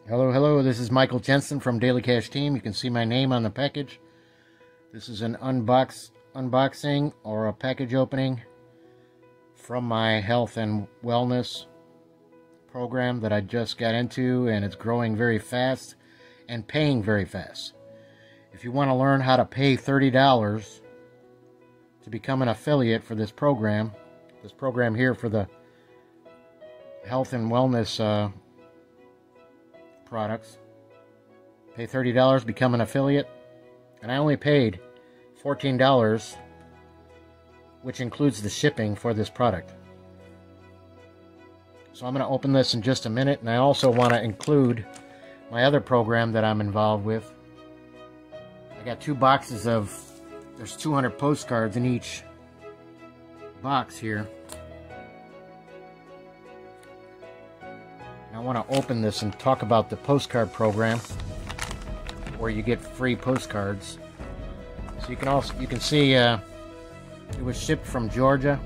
Hello, hello, this is Michael Jensen from Daily Cash Team. You can see my name on the package. This is an unboxing or a package opening from my health and wellness program that I just got into, and it's growing very fast and paying very fast. If you want to learn how to pay $30 to become an affiliate for this program here for the health and wellness products, pay $30, become an affiliate, and I only paid $14, which includes the shipping for this product. So I'm going to open this in just a minute, and I also want to include my other program that I'm involved with. I got 2 boxes of, there's 200 postcards in each box here. I want to open this and talk about the postcard program where you get free postcards. So you can see it was shipped from Georgia.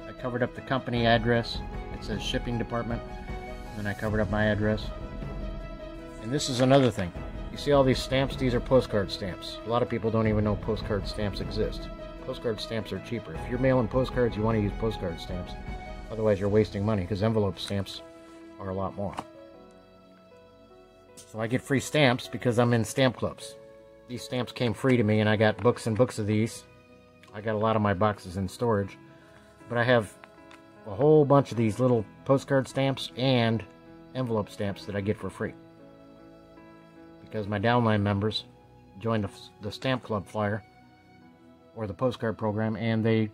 I covered up the company address. It says shipping department, and then I covered up my address. And this is another thing. You see all these stamps? These are postcard stamps. A lot of people don't even know postcard stamps exist. Postcard stamps are cheaper. If you're mailing postcards, you want to use postcard stamps. Otherwise you're wasting money, because envelope stamps are a lot more. So I get free stamps because I'm in stamp clubs. These stamps came free to me, and I got books and books of these. I got a lot of my boxes in storage, but I have a whole bunch of these little postcard stamps and envelope stamps that I get for free because my downline members joined the stamp club flyer or the postcard program, and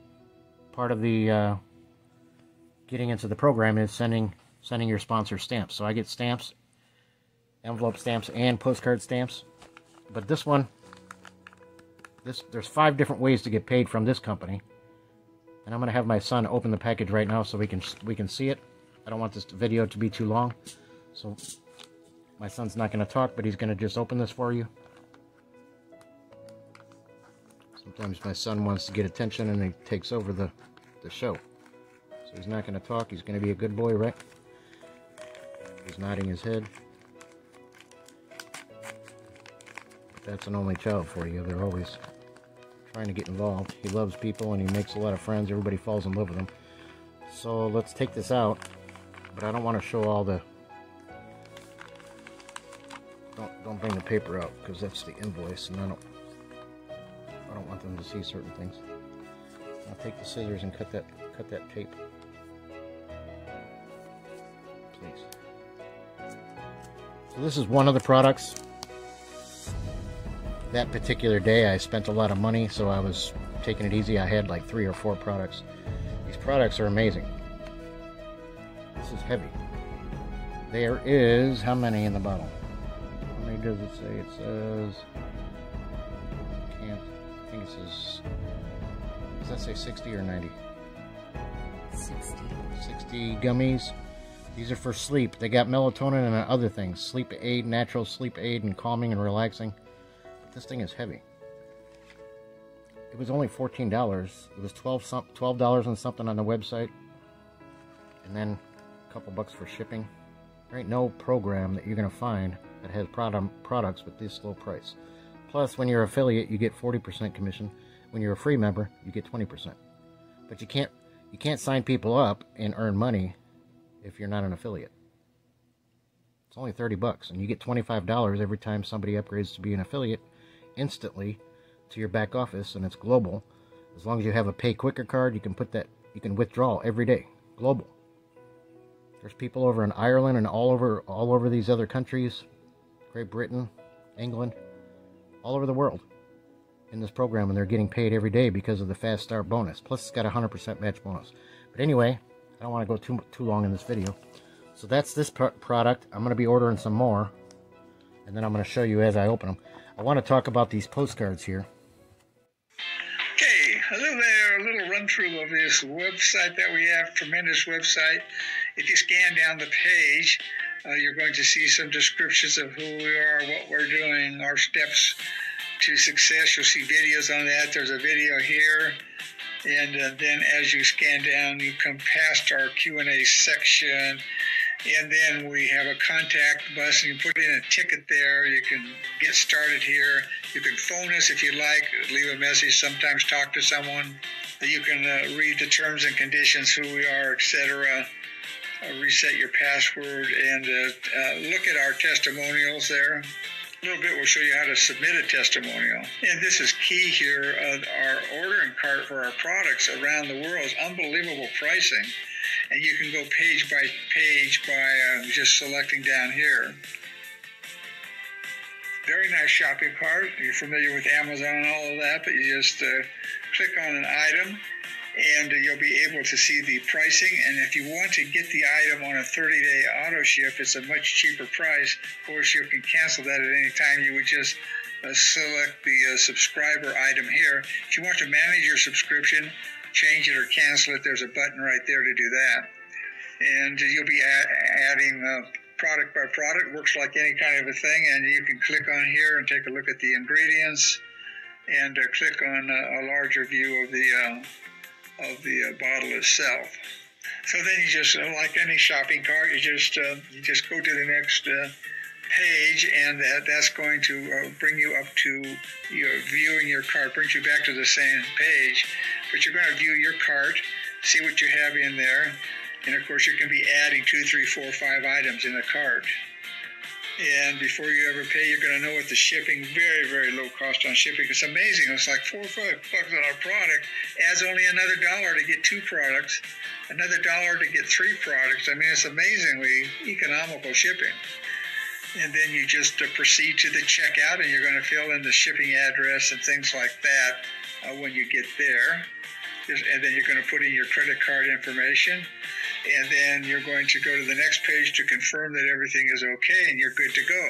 part of the getting into the program is sending your sponsor stamps. So I get stamps, envelope stamps, and postcard stamps. But this one, there's 5 different ways to get paid from this company. And I'm going to have my son open the package right now so we can see it. I don't want this video to be too long. So my son's not going to talk, but he's going to just open this for you. Sometimes my son wants to get attention and he takes over the show. So he's not going to talk. He's going to be a good boy, right? He's nodding his head. That's an only child for you. They're always trying to get involved. He loves people and he makes a lot of friends. Everybody falls in love with him. So let's take this out. But I don't want to show all the... Don't bring the paper out, because that's the invoice, and I don't want them to see certain things. I'll take the scissors and cut that tape. Please. So this is one of the products. That particular day I spent a lot of money, so I was taking it easy. I had like 3 or 4 products. These products are amazing. This is heavy. There is, how many in the bottle? How many does it say? It says, I think it says, does that say 60 or 90? 60 gummies. These are for sleep. They got melatonin and other things. Sleep aid, natural sleep aid, and calming and relaxing. But this thing is heavy. It was only $14. It was $12 and something on the website. And then a couple bucks for shipping. There ain't no program that you're going to find that has products with this low price. Plus, when you're an affiliate, you get 40% commission. When you're a free member, you get 20%. But you can't sign people up and earn money if you're not an affiliate. It's only 30 bucks, and you get $25 every time somebody upgrades to be an affiliate instantly to your back office, and it's global. As long as you have a Pay Quicker card, you can withdraw every day. Global. There's people over in Ireland and all over these other countries, Great Britain, England, all over the world in this program, and they're getting paid every day because of the Fast Start bonus. Plus, it's got a 100% match bonus. But anyway, I don't want to go too long in this video. So that's this product. I'm going to be ordering some more, and then I'm going to show you as I open them. I want to talk about these postcards here. Okay, hello there. A little run through of this website that we have. Tremendous website. If you scan down the page, you're going to see some descriptions of who we are, what we're doing, our steps to success. You'll see videos on that. There's a video here. And then as you scan down, you come past our Q&A section, And then we have a contact bus, and you put in a ticket there. You can get started here. You can phone us if you like, leave a message, sometimes talk to someone. You can read the terms and conditions, who we are, etc. Reset your password, and look at our testimonials there. A little bit will show you how to submit a testimonial. And this is key here. Our ordering cart for our products around the world is unbelievable pricing. And you can go page by page by just selecting down here. Very nice shopping cart. You're familiar with Amazon and all of that, but you just click on an item, and you'll be able to see the pricing. And if you want to get the item on a 30-day auto ship, it's a much cheaper price. Of course, you can cancel that at any time. You would just select the subscriber item here. If you want to manage your subscription, change it or cancel it, there's a button right there to do that. And you'll be adding product by product. Works like any kind of a thing. And you can click on here and take a look at the ingredients, and click on a larger view of the bottle itself. So then you just, like any shopping cart, you just go to the next page, and that's going to bring you up to your viewing your cart, brings you back to the same page, but you're going to view your cart, see what you have in there, and of course you can be adding 2, 3, 4, 5 items in the cart. And before you ever pay, you're going to know what the shipping, very, very low cost on shipping. It's amazing. It's like $4 or $5 on our product, adds only another $1 to get 2 products, another $1 to get 3 products. I mean, it's amazingly economical shipping. And then you just proceed to the checkout, and you're going to fill in the shipping address and things like that when you get there. And then you're going to put in your credit card information. And then you're going to go to the next page to confirm that everything is okay, and you're good to go.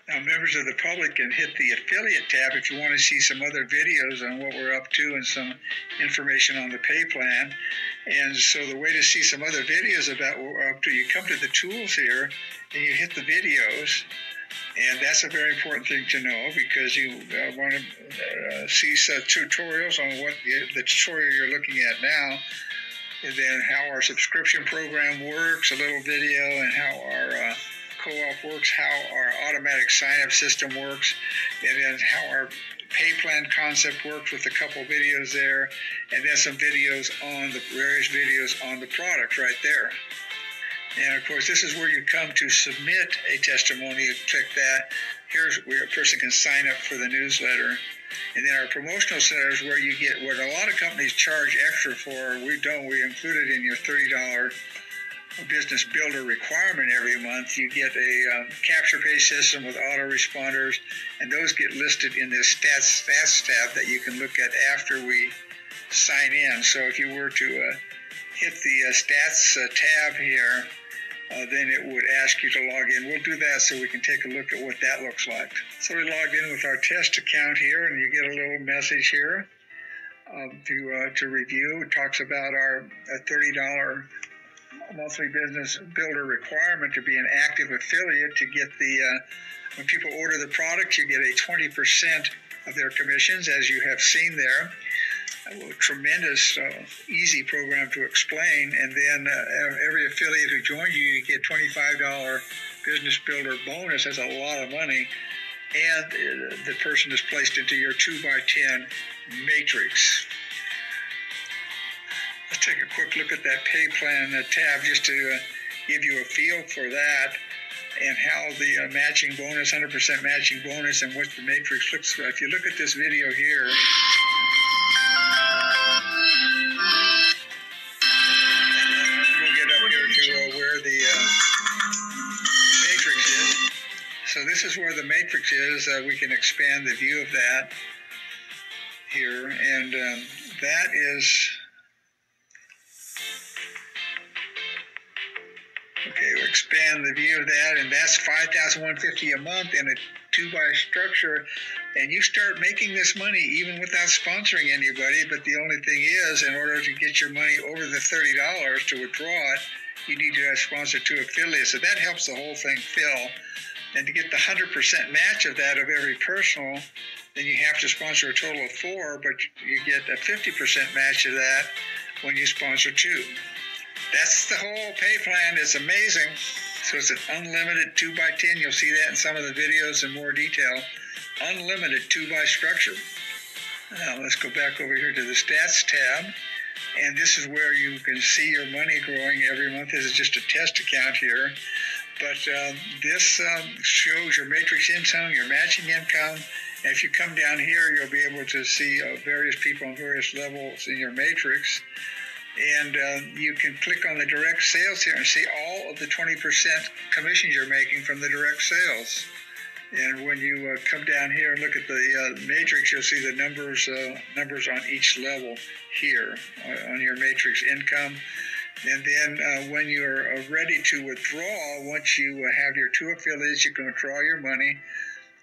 Now, members of the public can hit the affiliate tab if you want to see some other videos on what we're up to and some information on the pay plan. And so the way to see some other videos about what we're up to, you come to the tools here and you hit the videos. And that's a very important thing to know, because you want to see some tutorials on what the tutorial you're looking at now, and then how our subscription program works, a little video, and how our co-op works, how our automatic sign-up system works, and then how our pay plan concept works with a couple videos there, and then some videos on the various videos on the product right there. And of course, this is where you come to submit a testimonial. Click that. Here's where a person can sign up for the newsletter. And then our promotional center is where you get what a lot of companies charge extra for. We don't. We include it in your $30 business builder requirement every month. You get a capture page system with autoresponders, and those get listed in this stats tab that you can look at after we sign in. So if you were to hit the stats tab here, then it would ask you to log in. We'll do that so we can take a look at what that looks like. So we logged in with our test account here, and you get a little message here to review. It talks about our $30 monthly business builder requirement to be an active affiliate. To get when people order the product, you get a 20% of their commissions, as you have seen there. A tremendous, easy program to explain. And then every affiliate who joins you, you get $25 business builder bonus. That's a lot of money. And the person is placed into your 2x10 matrix. Let's take a quick look at that pay plan tab just to give you a feel for that, and how the matching bonus, 100% matching bonus, and what the matrix looks like. If you look at this video here, we'll get up here to where the matrix is. So this is where the matrix is. We can expand the view of that here, and that is... Okay, we'll expand the view of that, and that's $5,150 a month in a 2x structure, and you start making this money even without sponsoring anybody. But the only thing is, in order to get your money over the $30 to withdraw it, you need to have sponsored 2 affiliates. So that helps the whole thing fill. And to get the 100% match of that of every personal, then you have to sponsor a total of 4, but you get a 50% match of that when you sponsor 2. That's the whole pay plan. It's amazing. So it's an unlimited 2x10. You'll see that in some of the videos in more detail. Unlimited 2x structure. Now let's go back over here to the stats tab. And this is where you can see your money growing every month. This is just a test account here. But this shows your matrix income, your matching income. And if you come down here, you'll be able to see various people on various levels in your matrix. And you can click on the direct sales here and see all of the 20% commissions you're making from the direct sales. And when you come down here and look at the matrix, you'll see the numbers on each level here on your matrix income. And then when you're ready to withdraw, once you have your 2 affiliates, you can withdraw your money,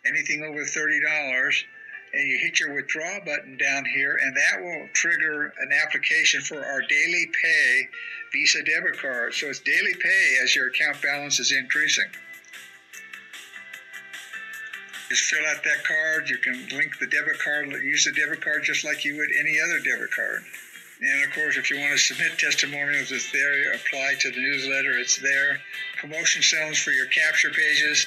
anything over $30. And you hit your withdraw button down here, and that will trigger an application for our daily pay Visa debit card. So it's daily pay as your account balance is increasing. Just fill out that card. You can link the debit card, use the debit card just like you would any other debit card. And of course, if you want to submit testimonials, it's there. Apply to the newsletter, it's there. Promotion sells for your capture pages.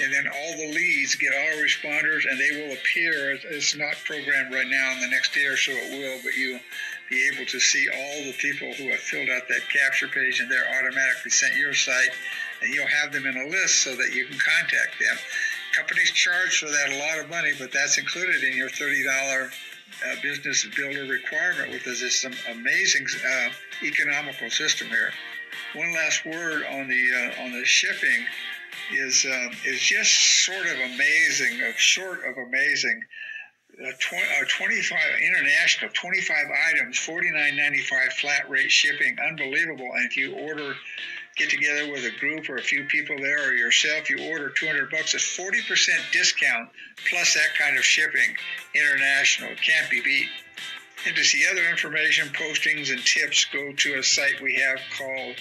And then all the leads get autoresponders, and they will appear. It's not programmed right now. In the next day or so it will, but you'll be able to see all the people who have filled out that capture page, and they're automatically sent your site, and you'll have them in a list so that you can contact them. Companies charge for that a lot of money, but that's included in your $30 business builder requirement with this amazing economical system here. One last word on the shipping. Is just sort of amazing, short of amazing. 25 international, 25 items, $49.95 flat rate shipping, unbelievable. And if you get together with a group or a few people there or yourself, you order $200, it's 40% discount plus that kind of shipping, international. It can't be beat. And to see other information, postings, and tips, go to a site we have called